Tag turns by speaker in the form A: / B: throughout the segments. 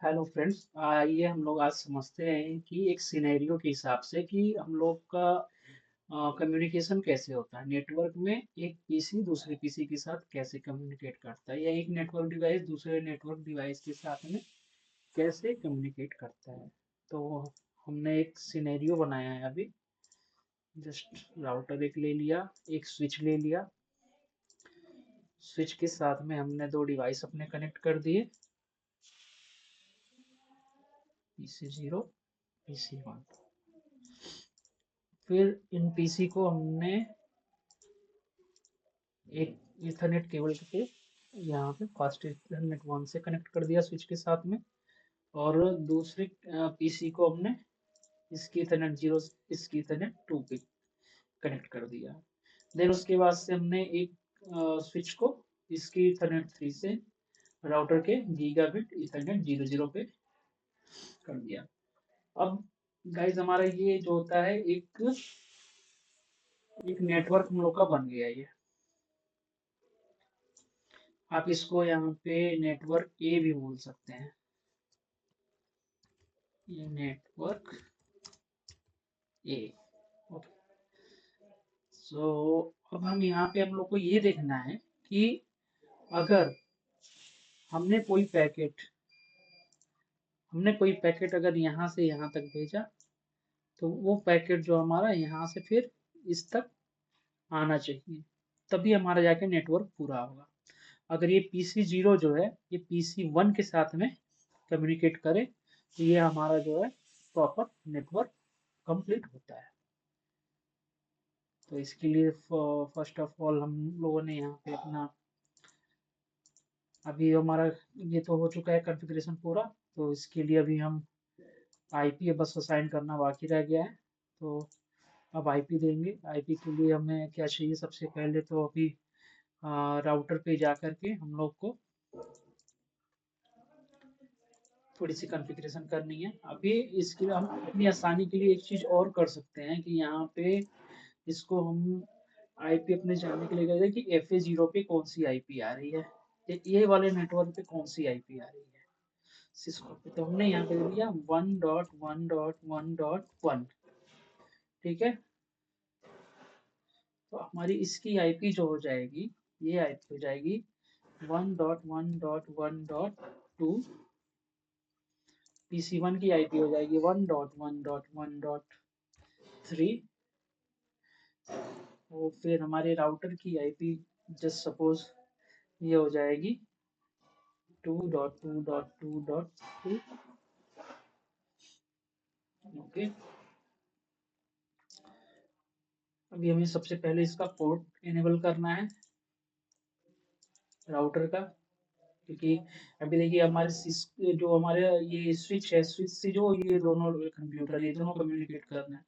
A: Hello friends, आइए हम लोग आज समझते हैं कि एक सिनेरियो के हिसाब से कि हम लोग का कम्युनिकेशन कैसे होता है नेटवर्क में। एक पीसी दूसरे पीसी के साथ कैसे कम्युनिकेट करता है या एक नेटवर्क डिवाइस दूसरे नेटवर्क डिवाइस के साथ में कैसे कम्युनिकेट करता है। तो हमने एक सिनेरियो बनाया है अभी। जस्ट राउटर एक ले लिया, एक स्विच ले लिया। स्विच के साथ में हमने दो डिवाइस अपने कनेक्ट कर दिए, PC0, PC1। फिर इन पीसी को हमने एक ईथरनेट केबल के यहाँ पे फास्ट ईथरनेट 1 से कनेक्ट कर दिया स्विच के साथ में। और दूसरे पीसी को हमने इसकी ईथरनेट 0 से इसकी ईथरनेट 2 पे कनेक्ट कर दिया। देन उसके बाद से हमने एक स्विच को इसकी ईथरनेट 3 से राउटर के गीगाबिट ईथरनेट 00 पे कर दिया। अब गाइज हमारा ये जो होता है एक एक नेटवर्क हम लोग का बन गया ये। आप इसको यहाँ पे नेटवर्क ए भी बोल सकते हैं। ये नेटवर्क ए। ओके। सो अब हम यहाँ पे हम लोग को ये देखना है कि अगर हमने कोई पैकेट हमने कोई पैकेट अगर यहाँ से यहाँ तक भेजा, तो वो पैकेट जो हमारा यहाँ से फिर इस तक आना चाहिए, तभी हमारा जाके नेटवर्क पूरा होगा। अगर ये PC0 जो है ये PC1 के साथ में कम्युनिकेट करे, तो ये हमारा जो है प्रॉपर नेटवर्क कंप्लीट होता है। तो इसके लिए फर्स्ट ऑफ ऑल हम लोगों ने यहाँ पे अपना अभी हमारा ये तो हो चुका है कॉन्फ़िगरेशन पूरा। तो इसके लिए अभी हम आईपी बस असाइन करना बाकी रह गया है। तो अब आईपी देंगे। आईपी के लिए हमें क्या चाहिए, सबसे पहले तो अभी राउटर पे जा करके हम लोग को थोड़ी सी कॉन्फ़िगरेशन करनी है। अभी इसके लिए हम अपनी आसानी के लिए एक चीज़ और कर सकते हैं कि यहाँ पे इसको हम आईपी अपने जानने के लिए कहते हैं कि FA0 पे कौन सी आईपी आ रही है, ये वाले नेटवर्क पे कौन सी आईपी आ रही है सिस्को पे। तो हमने यहाँ पे दे दिया 1.1.1.1। ठीक है। तो हमारी इसकी आईपी जो हो जाएगी, ये आईपी हो जाएगी 1.1.1.2। PC1 की आईपी हो जाएगी 1.1.1.3। और फिर हमारे राउटर की आईपी जस्ट सपोज ये हो जाएगी 2.2.2.2। ओके। अभी हमें सबसे पहले इसका पोर्ट इनेबल करना है राउटर का, क्योंकि अभी देखिए हमारे जो हमारे ये स्विच है, स्विच से जो ये दोनों कंप्यूटर ये दोनों कम्युनिकेट करना है।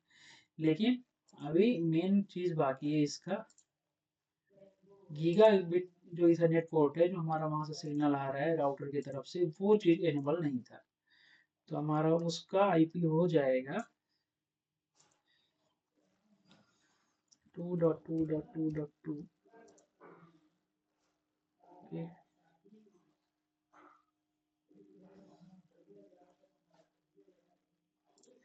A: लेकिन अभी मेन चीज बाकी है इसका गीगा बिट जो इथरनेट पोर्ट है, जो हमारा वहां से सिग्नल आ रहा है राउटर की तरफ से, वो चीज इनेबल नहीं था। तो हमारा उसका आईपी हो जाएगा 2.2.2.2। ओके।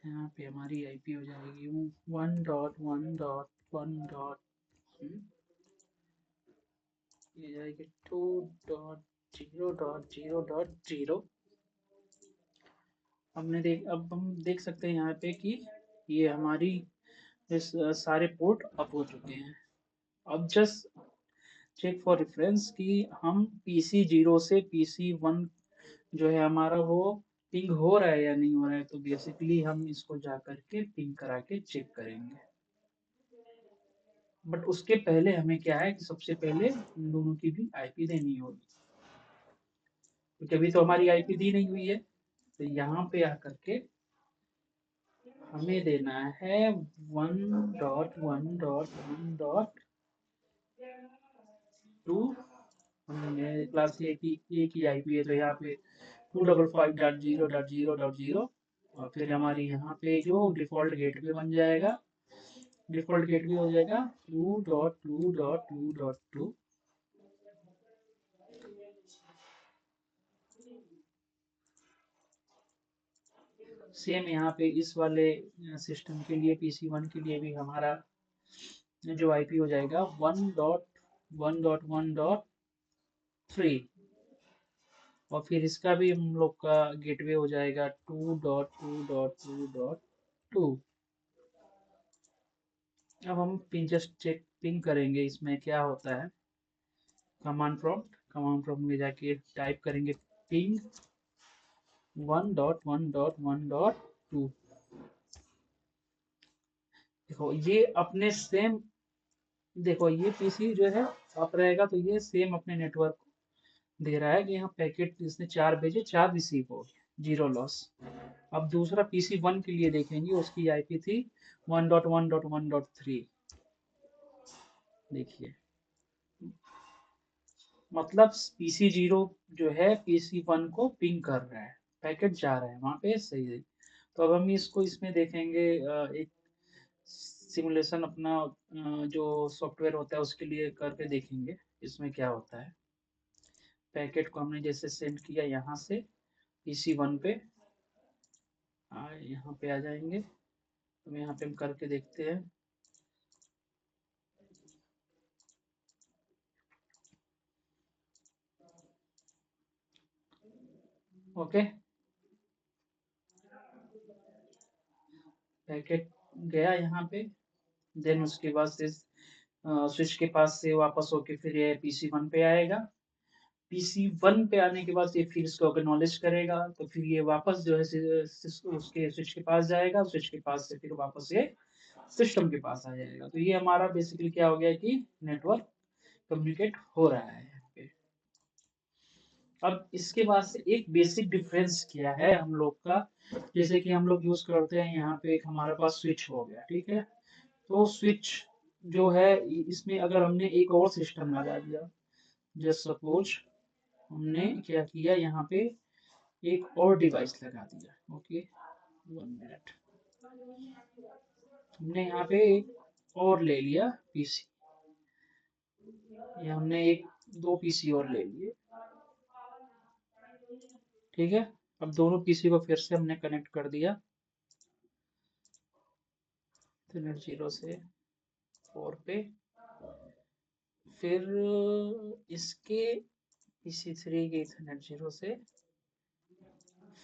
A: यहाँ पे हमारी आईपी हो जाएगी 1.1.1.1, ये जाएगी 2.0.0.0। अब हम देख सकते हैं यहाँ पे कि ये हमारी इस सारे पोर्ट अप हो चुके हैं। अब जस्ट चेक फॉर रेफरेंस कि हम PC0 से PC1 जो है हमारा वो पिंग हो रहा है या नहीं हो रहा है। तो बेसिकली हम इसको जा करके पिंग करा के चेक करेंगे। बट उसके पहले हमें क्या है कि सबसे पहले इन दोनों की भी आईपी देनी होगी, क्योंकि अभी तो हमारी आईपी दी नहीं हुई है। तो यहाँ पे आकर के हमें देना है 1.1.1.2। हमने क्लास ए की आईपी है, तो यहाँ पे 255.0.0.0। और फिर हमारी यहाँ पे जो डिफॉल्ट गेटवे बन जाएगा, डिफॉल्ट गेटवे हो जाएगा 2.2.2.2। सेम यहाँ पे इस वाले सिस्टम के लिए PC1 के लिए भी हमारा जो IP हो जाएगा 1.1.1.3, और फिर इसका भी हम लोग का गेटवे हो जाएगा 2.2.2.2। अब हम जस्ट चेक पिंग करेंगे इसमें क्या होता है। कमांड प्रॉम्प्ट में जाके टाइप करेंगे पिंग 1.1.1.2। देखो ये अपने सेम, देखो ये PC जो है आप रहेगा तो ये सेम अपने नेटवर्क दे रहा है कि यहाँ पैकेट इसने 4 भेजे, 4 रिसीव हो गए, जीरो लॉस। अब दूसरा PC1 के लिए देखेंगे, उसकी IP थी 1.1.1.3। देखिए मतलब PC0 जो है PC1 को पिंग कर रहा है, पैकेट जा रहा है वहां पे सही है। तो अब हम इसको इसमें देखेंगे, एक सिमुलेशन अपना जो सॉफ्टवेयर होता है उसके लिए करके देखेंगे इसमें क्या होता है। पैकेट को हमने जैसे सेंड किया यहाँ से PC1 पे, यहाँ पे आ जाएंगे, तो यहाँ पे हम करके देखते हैं। ओके, पैकेट गया यहाँ पे, देन उसके बाद से स्विच के पास से वापस होके फिर ये PC1 पे आएगा। PC1 पे आने के बाद ये फिर इसको एक्नॉलेज करेगा, तो फिर ये वापस जो है उसके स्विच के पास जाएगा, स्विच के पास से फिर वापस ये सिस्टम के पास आ जाएगा। तो ये हमारा बेसिकली क्या हो गया कि नेटवर्क कम्युनिकेट हो रहा है यहाँ पे। अब इसके बाद से एक बेसिक डिफरेंस क्या है हम लोग का, जैसे कि हम लोग यूज करते हैं यहाँ पे एक हमारे पास स्विच हो गया, ठीक है। तो स्विच जो है इसमें अगर हमने एक और सिस्टम लगा दिया, जस्ट सपोज हमने क्या किया यहाँ पे एक और डिवाइस लगा दिया। ओके, 1 मिनट, हमने यहाँ पे एक और ले लिया PC, ये हमने एक दो PC और ले लिए, ठीक है। अब दोनों PC को फिर से हमने कनेक्ट कर दिया 0 से 4 पे, फिर इसके PC3 के इथरनेट 0 से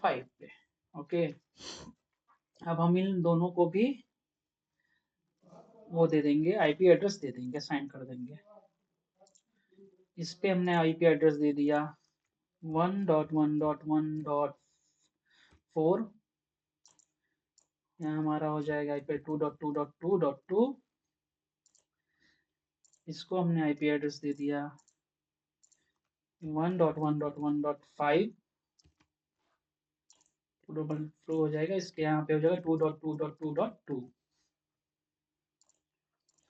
A: 5 पे। ओके, अब हम इन दोनों को भी वो दे देंगे, IP एड्रेस दे देंगे, साइन कर देंगे। इस पे हमने IP एड्रेस दे दिया 1.1.1.4, यहाँ हमारा हो जाएगा IP 2.2.2.2। इसको हमने IP एड्रेस दे दिया 1.1.1.5, 2.2 हो जाएगा, इसके यहाँ पे हो जाएगा 2.2.2.2।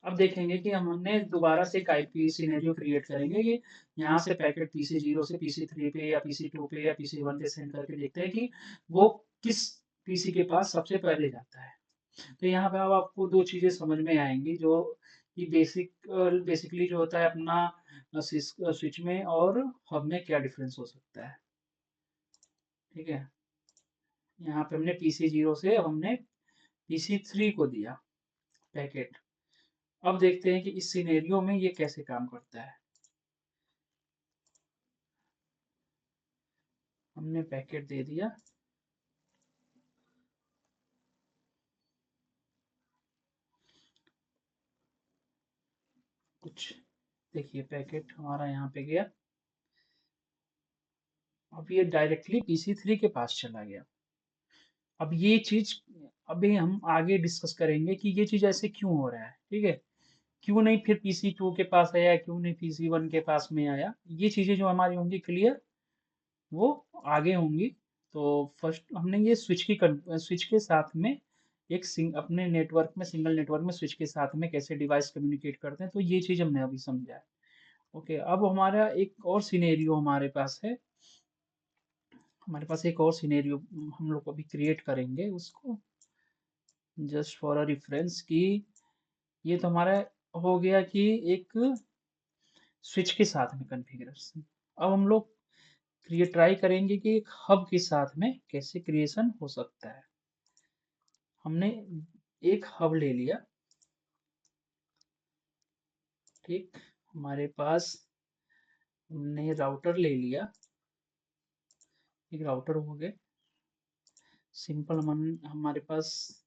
A: अब देखेंगे कि हमने दोबारा से एक IP सिनेरियो क्रिएट करेंगे कि यहाँ से पैकेट PC0 से PC3 पे या PC2 पे या PC1 पे सेंड करके देखते हैं कि वो किस PC के पास सबसे पहले जाता है। तो यहाँ पे अब आपको दो चीजें समझ में आएंगी, जो कि बेसिकली जो होता है अपना स्विच में और हब में क्या डिफरेंस हो सकता है, ठीक है। यहाँ पे हमने PC0 से अब हमने PC3 को दिया पैकेट। अब देखते हैं कि इस सिनेरियो में ये कैसे काम करता है। हमने पैकेट दे दिया, कुछ देखिए पैकेट हमारा यहाँ पे गया, अब ये डायरेक्टली PC3 के पास चला गया। अब ये चीज अभी हम आगे डिस्कस करेंगे कि ये चीज ऐसे क्यों हो रहा है, ठीक है। क्यों नहीं फिर PC2 के पास आया, क्यों नहीं PC1 के पास में आया, ये चीजें जो हमारी होंगी क्लियर, वो आगे होंगी। तो फर्स्ट हमने ये स्विच के साथ में अपने नेटवर्क में, सिंगल नेटवर्क में स्विच के साथ में कैसे डिवाइस कम्युनिकेट करते हैं, तो ये चीज हमने अभी समझा है। ओके, अब हमारा एक और सिनेरियो हमारे पास है, हमारे पास एक और सिनेरियो हम लोग अभी क्रिएट करेंगे, उसको जस्ट फॉर अ रेफरेंस की ये तो हमारा हो गया कि एक स्विच के साथ में कॉन्फ़िगरेशन। अब हम लोग ट्राई करेंगे कि एक हब के साथ में कैसे क्रिएशन हो सकता है। हमने एक हब ले लिया, ठीक, हमारे पास हमने राउटर ले लिया, एक राउटर हो गए सिंपल। हमारे पास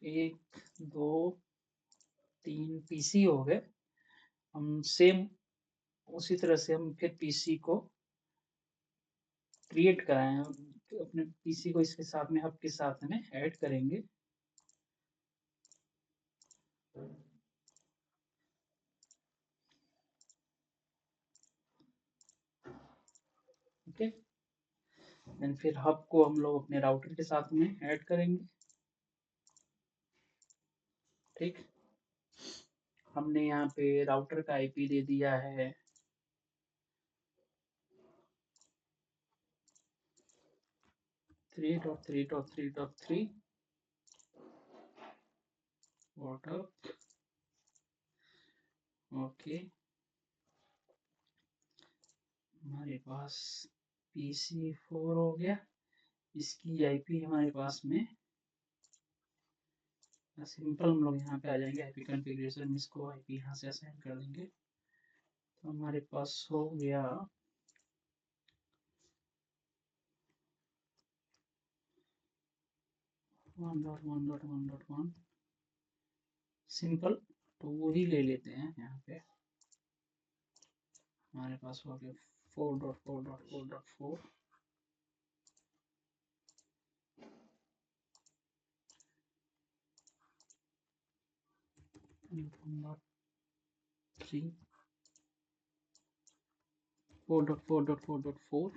A: 1 2 3 पीसी हो गए। हम सेम उसी तरह से हम फिर पीसी को क्रिएट कराए, अपने पीसी को इसके साथ में हब के साथ में ऐड करेंगे। ओके, देन फिर हब को हम लोग अपने राउटर के साथ में ऐड करेंगे, ठीक। हमने यहाँ पे राउटर का आईपी दे दिया है 3.3.3.3 व्हाट, ओके। हमारे पास PC4 हो गया, इसकी आईपी हमारे पास में सिंपल। हम लोग यहाँ पे आ जाएंगे आईपी कॉन्फ़िगरेशन में, इसको आईपी यहाँ से असाइन कर देंगे, तो हमारे पास हो गया 1.1.1.1 सिंपल। तो वही ले लेते हैं यहाँ पे, हमारे पास हो गया 4.4.4.4 3 4.4.4.4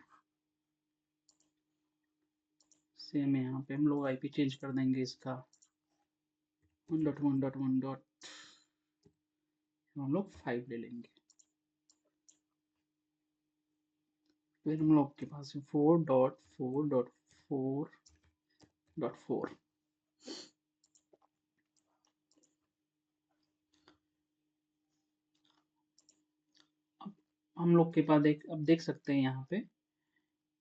A: सेम है। यहाँ पे हम लोग आईपी चेंज कर देंगे इसका 1.1.1. हम लोग 5 ले लेंगे, फिर हम लोग के पास 4.4.4.4। हम लोग के पास अब देख सकते हैं यहाँ पे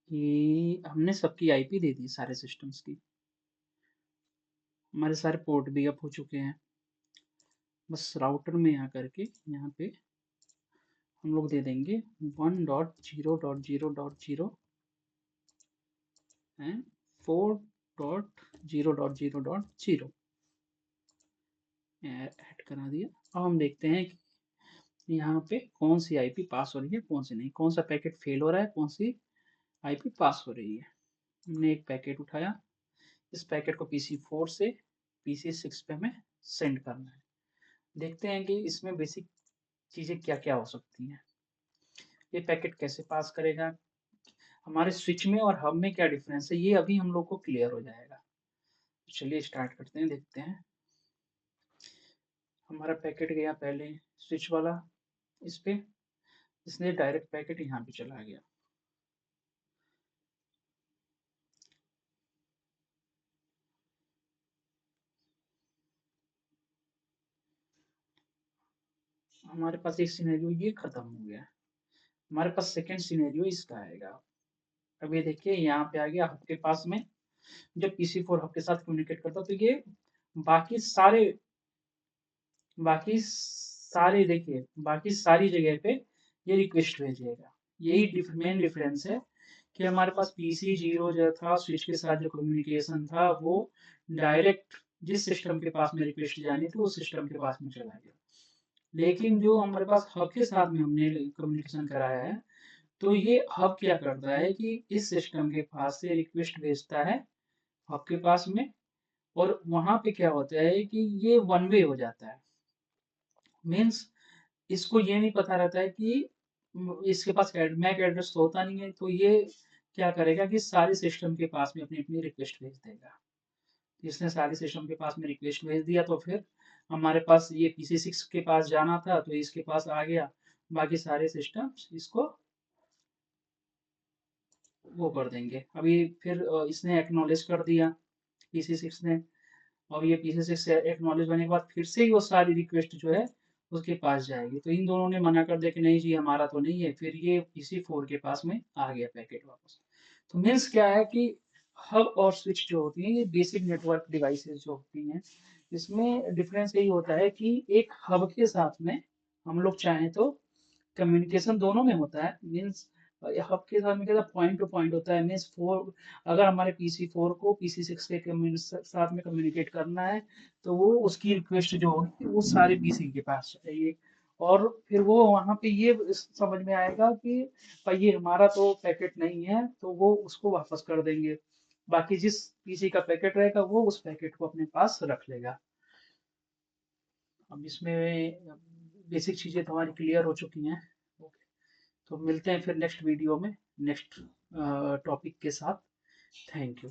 A: कि हमने सबकी आईपी दे दी सारे सिस्टम्स की, हमारे सारे पोर्ट भी अप हो चुके हैं। बस राउटर में आकर के यहाँ पे हम लोग दे देंगे 1.0.0.0 एंड 4.0.0.0 ऐड करा दिया। अब हम देखते हैं कि यहाँ पे कौन सी आईपी पास हो रही है, कौन सी नहीं, कौन सा पैकेट फेल हो रहा है, कौन सी आईपी पास हो रही है। हमने एक पैकेट उठाया, इस पैकेट को PC4 से PC6 पे हमें सेंड करना है। देखते हैं कि इसमें बेसिक चीज़ें क्या क्या हो सकती हैं। ये पैकेट कैसे पास करेगा, हमारे स्विच में और हब में क्या डिफरेंस है, ये अभी हम लोग को क्लियर हो जाएगा। चलिए स्टार्ट करते हैं, देखते हैं। हमारा पैकेट गया पहले स्विच वाला इस पे, इसलिए डायरेक्ट पैकेट यहाँ पे चला गया। हमारे पास एक सिनेरियो ये खत्म हो गया, हमारे पास सेकेंड सिनेरियो इसका आएगा। अब ये देखिए यहाँ पे आ गया हब के पास में, जब PC4 हब के साथ कम्युनिकेट करता तो ये बाकी सारे देखिए बाकी सारी जगह पे ये रिक्वेस्ट भेजेगा। यही मेन डिफरेंस है कि हमारे पास PC0 जो था स्विच के साथ जो कम्युनिकेशन था वो डायरेक्ट जिस सिस्टम के पास में रिक्वेस्ट जानी थी उस सिस्टम के पास में चला गया। लेकिन जो हमारे पास हब के साथ में हमने कम्युनिकेशन कराया है, तो ये हब क्या करता है कि इस सिस्टम के पास से रिक्वेस्ट भेजता है हब के पास में, और वहां पे क्या होता है कि ये वन वे हो जाता है। मीन्स इसको ये नहीं पता रहता है कि इसके पास मैक एड्रेस तो होता नहीं है, तो ये क्या करेगा कि सारे सिस्टम के पास में अपनी अपनी रिक्वेस्ट भेज देगा। इसने सारे सिस्टम के पास में रिक्वेस्ट भेज दिया, तो फिर हमारे पास ये PC6 के पास जाना था तो इसके पास आ गया, बाकी सारे सिस्टम इसको वो कर देंगे। अभी फिर इसने एक्नॉलेज कर दिया PC6 ने, और ये PC6 से एक्नॉलेज होने के बाद फिर से ही वो सारी रिक्वेस्ट जो है उसके पास जाएगी। तो इन दोनों ने मना कर दिया कि नहीं जी हमारा तो नहीं है, फिर ये PC4 के पास में आ गया पैकेट वापस। तो मीन्स क्या है कि हब और स्विच जो होती हैं ये बेसिक नेटवर्क डिवाइसेस जो होती हैं, इसमें डिफरेंस यही होता है कि एक हब के साथ में हम लोग चाहें तो कम्युनिकेशन दोनों में होता है। मीन्स हब के साथ में क्या पॉइंट टू पॉइंट होता है। मीन्स फोर, अगर हमारे PC4 को PC6 के साथ में कम्युनिकेट करना है तो वो उसकी रिक्वेस्ट जो होगी वो सारे PC के पास चाहिए, और फिर वो वहां पे ये समझ में आएगा कि भाई ये हमारा तो पैकेट नहीं है, तो वो उसको वापस कर देंगे। बाकी जिस PC का पैकेट रहेगा वो उस पैकेट को अपने पास रख लेगा। अब इसमें बेसिक चीजें तो हमारी क्लियर हो चुकी हैं। तो मिलते हैं फिर नेक्स्ट वीडियो में नेक्स्ट टॉपिक के साथ। Thank you.